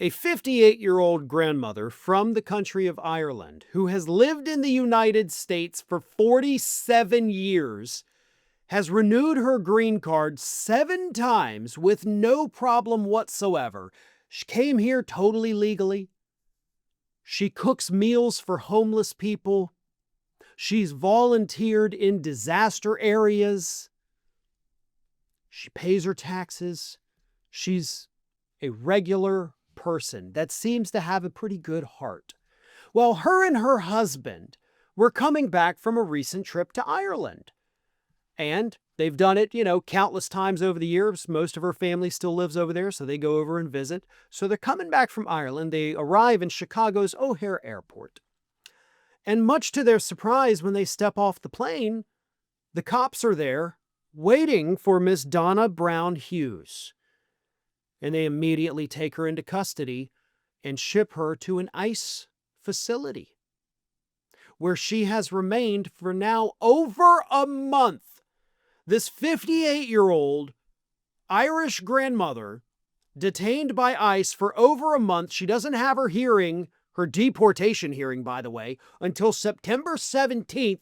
A 58-year-old grandmother from the country of Ireland who has lived in the United States for 47 years has renewed her green card 7 times with no problem whatsoever. She came here totally legally. She cooks meals for homeless people. She's volunteered in disaster areas. She pays her taxes. She's a regular person that seems to have a pretty good heart. Well, her and her husband were coming back from a recent trip to Ireland. And they've done it, countless times over the years. Most of her family still lives over there, so they go over and visit. So they're coming back from Ireland. They arrive in Chicago's O'Hare Airport. And much to their surprise, when they step off the plane, the cops are there waiting for Miss Donna Brown Hughes. And they immediately take her into custody and ship her to an ICE facility, where she has remained for now over a month. This 58-year-old Irish grandmother, detained by ICE for over a month. She doesn't have her hearing, her deportation hearing, by the way, until September 17th.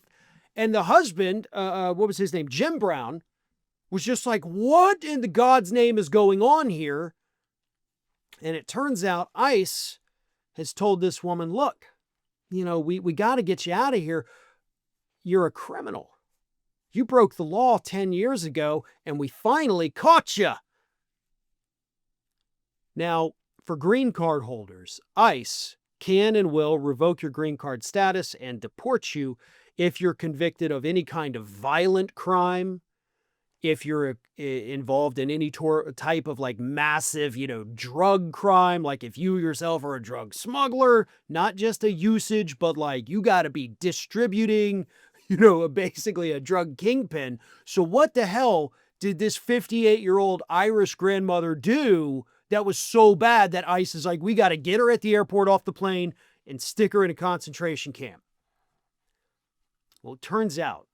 And the husband, what was his name? Jim Brown, was just like, what in the God's name is going on here? And it turns out ICE has told this woman, look, we got to get you out of here. You're a criminal. You broke the law 10 years ago, and we finally caught you. Now, for green card holders, ICE can and will revoke your green card status and deport you if you're convicted of any kind of violent crime, if you're involved in any type of massive, drug crime, like if you yourself are a drug smuggler, not just a usage, but you got to be distributing, basically a drug kingpin. So what the hell did this 58-year-old Irish grandmother do that was so bad that ICE is like, we got to get her at the airport off the plane and stick her in a concentration camp? Well, it turns out,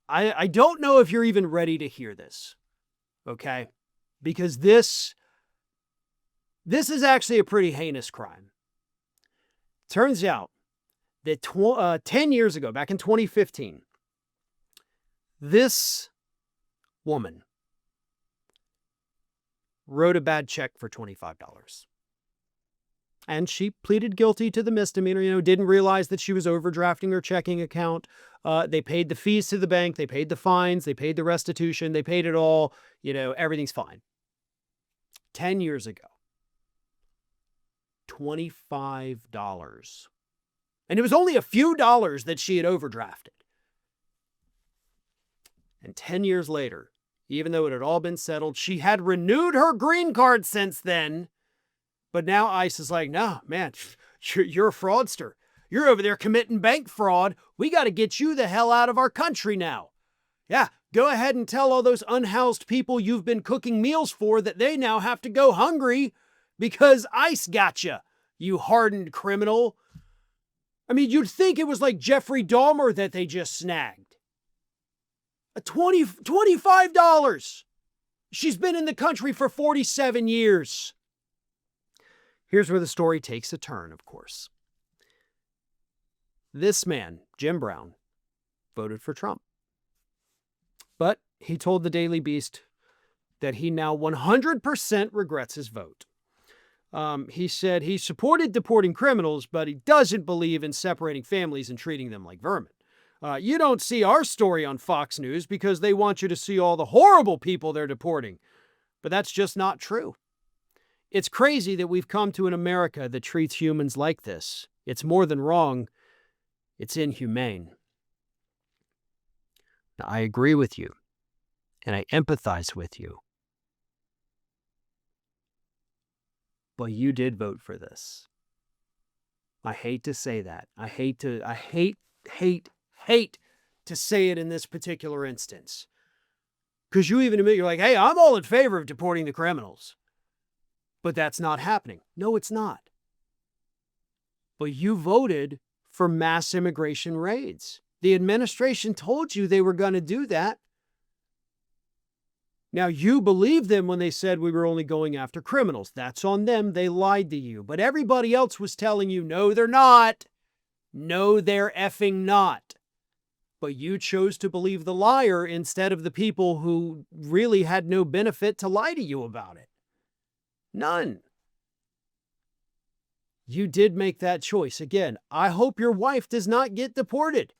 I don't know if you're even ready to hear this, okay? Because this is actually a pretty heinous crime. Turns out that 10 years ago, back in 2015, this woman wrote a bad check for $25. And she pleaded guilty to the misdemeanor, didn't realize that she was overdrafting her checking account. They paid the fees to the bank. They paid the fines. They paid the restitution. They paid it all. Everything's fine. 10 years ago, $25. And it was only a few dollars that she had overdrafted. And 10 years later, even though it had all been settled, she had renewed her green card since then. But now ICE is like, no, man, you're a fraudster. You're over there committing bank fraud. We got to get you the hell out of our country now. Yeah, go ahead and tell all those unhoused people you've been cooking meals for that they now have to go hungry because ICE got you, you hardened criminal. I mean, you'd think it was like Jeffrey Dahmer that they just snagged. $25. She's been in the country for 47 years. Here's where the story takes a turn, of course. This man, Jim Brown, voted for Trump. But he told the Daily Beast that he now 100% regrets his vote. He said he supported deporting criminals, but he doesn't believe in separating families and treating them like vermin. You don't see our story on Fox News because they want you to see all the horrible people they're deporting. But that's just not true. It's crazy that we've come to an America that treats humans like this. It's more than wrong. It's inhumane. Now, I agree with you, and I empathize with you. But you did vote for this. I hate to say that. I hate to say it in this particular instance. Because you even admit, you're like, hey, I'm all in favor of deporting the criminals. But that's not happening. No, it's not. But you voted for mass immigration raids. The administration told you they were going to do that. Now, you believed them when they said we were only going after criminals. That's on them. They lied to you. But everybody else was telling you, no, they're not. No, they're effing not. But you chose to believe the liar instead of the people who really had no benefit to lie to you about it. None. You did make that choice. Again, I hope your wife does not get deported.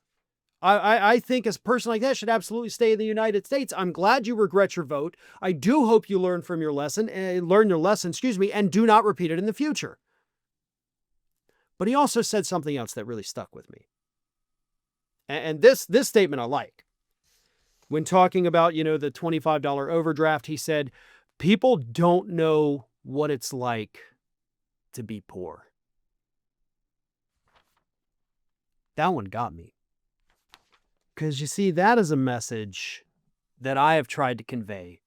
I think a person like that should absolutely stay in the United States. I'm glad you regret your vote. I do hope you learn from your lesson, and do not repeat it in the future. But he also said something else that really stuck with me. And this statement I like. When talking about, the $25 overdraft, he said, people don't know what it's like to be poor. That one got me. Because you see, that is a message that I have tried to convey,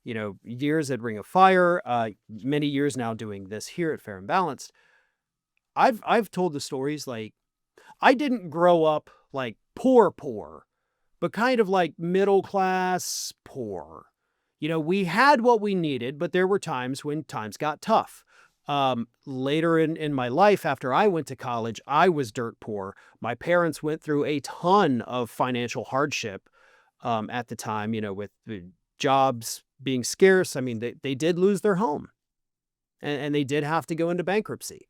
years at Ring of Fire, many years now doing this here at Fair and Balanced. I've told the stories like, I didn't grow up like poor, but kind of like middle class poor. We had what we needed, but there were times when times got tough. Later in my life, after I went to college, I was dirt poor. My parents went through a ton of financial hardship at the time, with the jobs being scarce. I mean, they did lose their home and they did have to go into bankruptcy.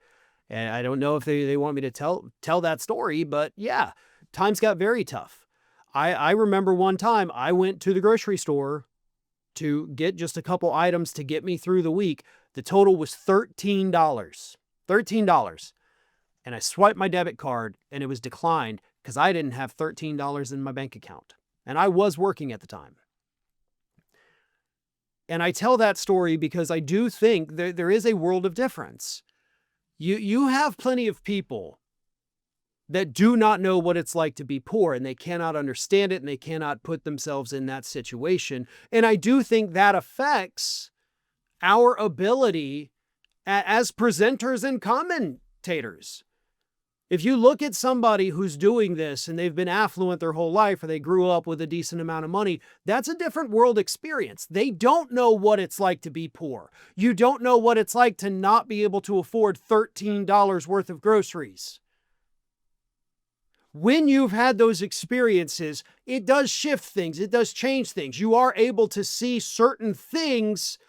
And I don't know if they want me to tell that story, but yeah, times got very tough. I remember one time I went to the grocery store to get just a couple items to get me through the week. The total was $13. $13. And I swiped my debit card and it was declined because I didn't have $13 in my bank account. And I was working at the time. And I tell that story because I do think there is a world of difference. You have plenty of people that do not know what it's like to be poor, and they cannot understand it, and they cannot put themselves in that situation. And I do think that affects our ability as presenters and commentators. If you look at somebody who's doing this and they've been affluent their whole life, or they grew up with a decent amount of money, that's a different world experience. They don't know what it's like to be poor. You don't know what it's like to not be able to afford $13 worth of groceries. When you've had those experiences, it does shift things. It does change things. You are able to see certain things,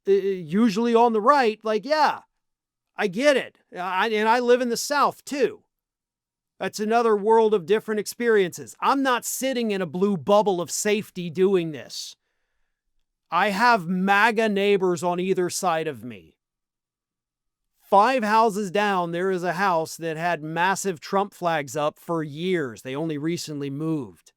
usually on the right, like, yeah, I get it. And I live in the South too. That's another world of different experiences. I'm not sitting in a blue bubble of safety doing this. I have MAGA neighbors on either side of me. 5 houses down, there is a house that had massive Trump flags up for years. They only recently moved.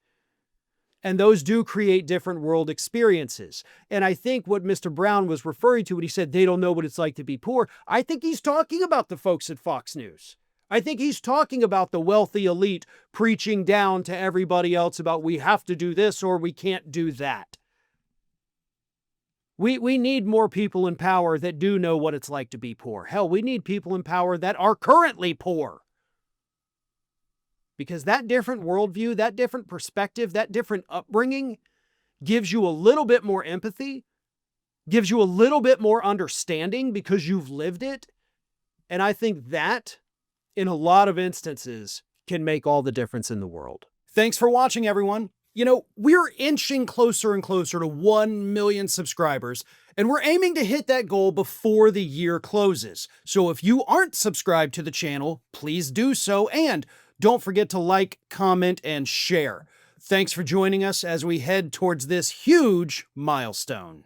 And those do create different world experiences. And I think what Mr. Brown was referring to when he said they don't know what it's like to be poor, I think he's talking about the folks at Fox News. I think he's talking about the wealthy elite preaching down to everybody else about we have to do this or we can't do that. We need more people in power that do know what it's like to be poor. Hell, we need people in power that are currently poor. Because that different worldview, that different perspective, that different upbringing gives you a little bit more empathy, gives you a little bit more understanding because you've lived it. And I think that, in a lot of instances, can make all the difference in the world. Thanks for watching, everyone. We're inching closer and closer to 1 million subscribers, and we're aiming to hit that goal before the year closes. So if you aren't subscribed to the channel, please do so, and don't forget to like, comment, and share. Thanks for joining us as we head towards this huge milestone.